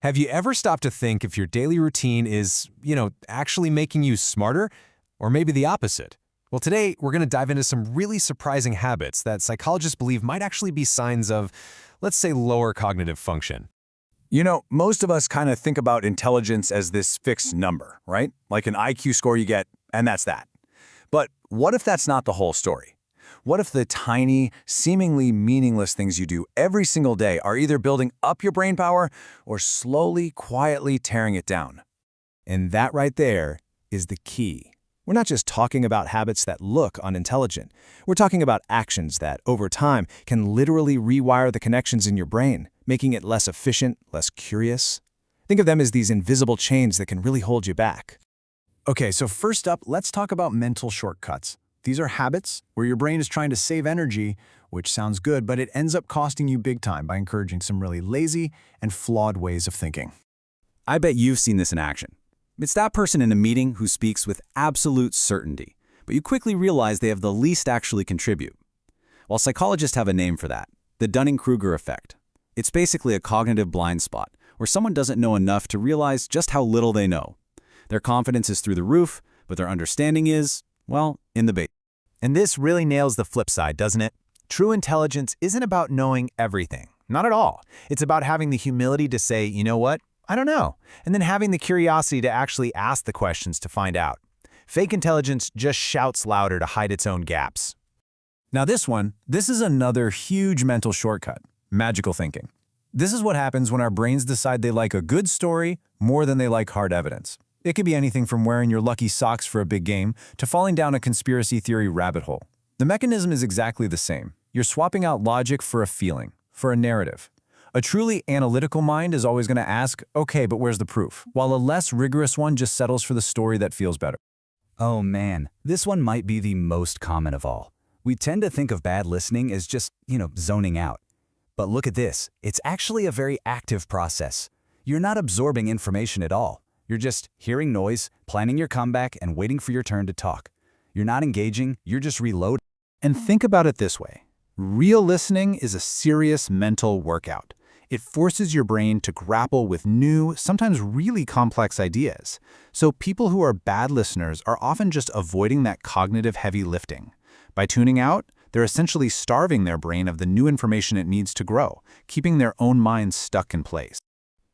Have you ever stopped to think if your daily routine is, actually making you smarter? Or maybe the opposite? Well, today we're going to dive into some really surprising habits that psychologists believe might actually be signs of, let's say, lower cognitive function. Most of us kind of think about intelligence as this fixed number, right? Like an IQ score you get, and that's that. But what if that's not the whole story? What if the tiny, seemingly meaningless things you do every single day are either building up your brain power or slowly, quietly tearing it down? And that right there is the key. We're not just talking about habits that look unintelligent. We're talking about actions that, over time, can literally rewire the connections in your brain, making it less efficient, less curious. Think of them as these invisible chains that can really hold you back. Okay, so first up, let's talk about mental shortcuts. These are habits where your brain is trying to save energy, which sounds good, but it ends up costing you big time by encouraging some really lazy and flawed ways of thinking. I bet you've seen this in action. It's that person in a meeting who speaks with absolute certainty, but you quickly realize they have the least to actually contribute. While psychologists have a name for that, the Dunning-Kruger effect. It's basically a cognitive blind spot where someone doesn't know enough to realize just how little they know. Their confidence is through the roof, but their understanding is, well, in the base. And this really nails the flip side, doesn't it? True intelligence isn't about knowing everything. Not at all. It's about having the humility to say, you know what? I don't know. And then having the curiosity to actually ask the questions to find out. Fake intelligence just shouts louder to hide its own gaps. Now this is another huge mental shortcut, magical thinking. This is what happens when our brains decide they like a good story more than they like hard evidence. It could be anything from wearing your lucky socks for a big game to falling down a conspiracy theory rabbit hole. The mechanism is exactly the same. You're swapping out logic for a feeling, for a narrative. A truly analytical mind is always going to ask, okay, but where's the proof? While a less rigorous one just settles for the story that feels better. Oh man, this one might be the most common of all. We tend to think of bad listening as just, zoning out. But look at this. It's actually a very active process. You're not absorbing information at all. You're just hearing noise, planning your comeback, and waiting for your turn to talk. You're not engaging, you're just reloading. And think about it this way. Real listening is a serious mental workout. It forces your brain to grapple with new, sometimes really complex ideas. So people who are bad listeners are often just avoiding that cognitive heavy lifting. By tuning out, they're essentially starving their brain of the new information it needs to grow, keeping their own minds stuck in place.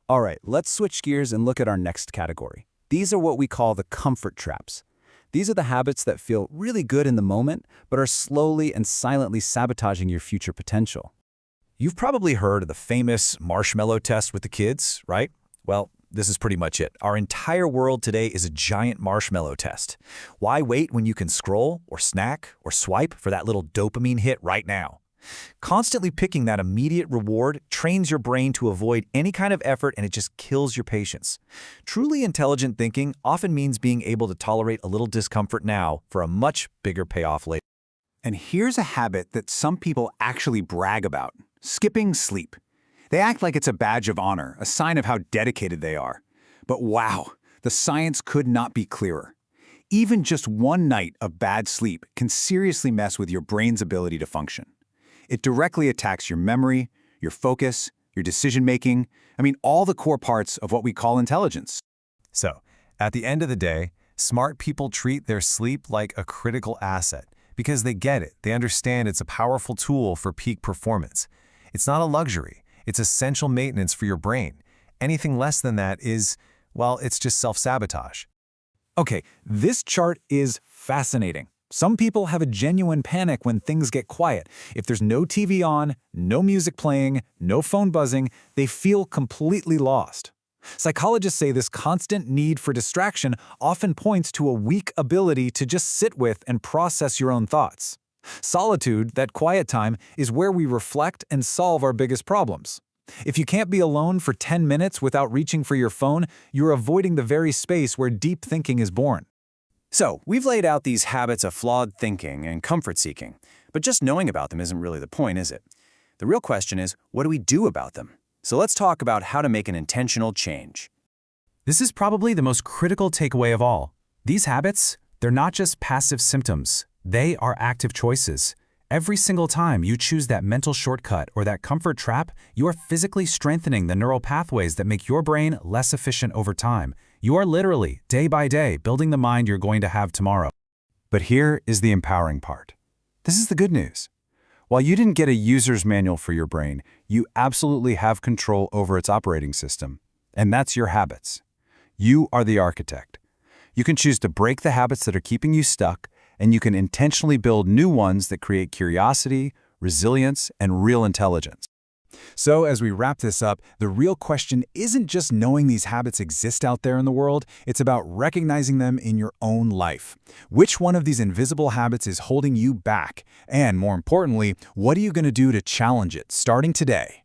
All right, let's switch gears and look at our next category. These are what we call the comfort traps. These are the habits that feel really good in the moment, but are slowly and silently sabotaging your future potential. You've probably heard of the famous marshmallow test with the kids, right? Well, this is pretty much it. Our entire world today is a giant marshmallow test. Why wait when you can scroll or snack or swipe for that little dopamine hit right now? Constantly picking that immediate reward trains your brain to avoid any kind of effort, and it just kills your patience. Truly intelligent thinking often means being able to tolerate a little discomfort now for a much bigger payoff later. And here's a habit that some people actually brag about: skipping sleep. They act like it's a badge of honor, a sign of how dedicated they are. But wow, the science could not be clearer. Even just one night of bad sleep can seriously mess with your brain's ability to function. It directly attacks your memory, your focus, your decision-making, all the core parts of what we call intelligence. So, at the end of the day, smart people treat their sleep like a critical asset because they get it. They understand it's a powerful tool for peak performance. It's not a luxury. It's essential maintenance for your brain. Anything less than that is, well, it's just self-sabotage. Okay, this chart is fascinating. Some people have a genuine panic when things get quiet. If there's no TV on, no music playing, no phone buzzing, they feel completely lost. Psychologists say this constant need for distraction often points to a weak ability to just sit with and process your own thoughts. Solitude, that quiet time, is where we reflect and solve our biggest problems. If you can't be alone for 10 minutes without reaching for your phone, you're avoiding the very space where deep thinking is born. So, we've laid out these habits of flawed thinking and comfort seeking, but just knowing about them isn't really the point, is it? The real question is, what do we do about them? So let's talk about how to make an intentional change. This is probably the most critical takeaway of all. These habits, they're not just passive symptoms. They are active choices. Every single time you choose that mental shortcut or that comfort trap, you are physically strengthening the neural pathways that make your brain less efficient over time. You are literally, day by day, building the mind you're going to have tomorrow. But here is the empowering part. This is the good news. While you didn't get a user's manual for your brain, you absolutely have control over its operating system. And that's your habits. You are the architect. You can choose to break the habits that are keeping you stuck, and you can intentionally build new ones that create curiosity, resilience, and real intelligence. So as we wrap this up, the real question isn't just knowing these habits exist out there in the world, it's about recognizing them in your own life. Which one of these invisible habits is holding you back? And more importantly, what are you going to do to challenge it starting today?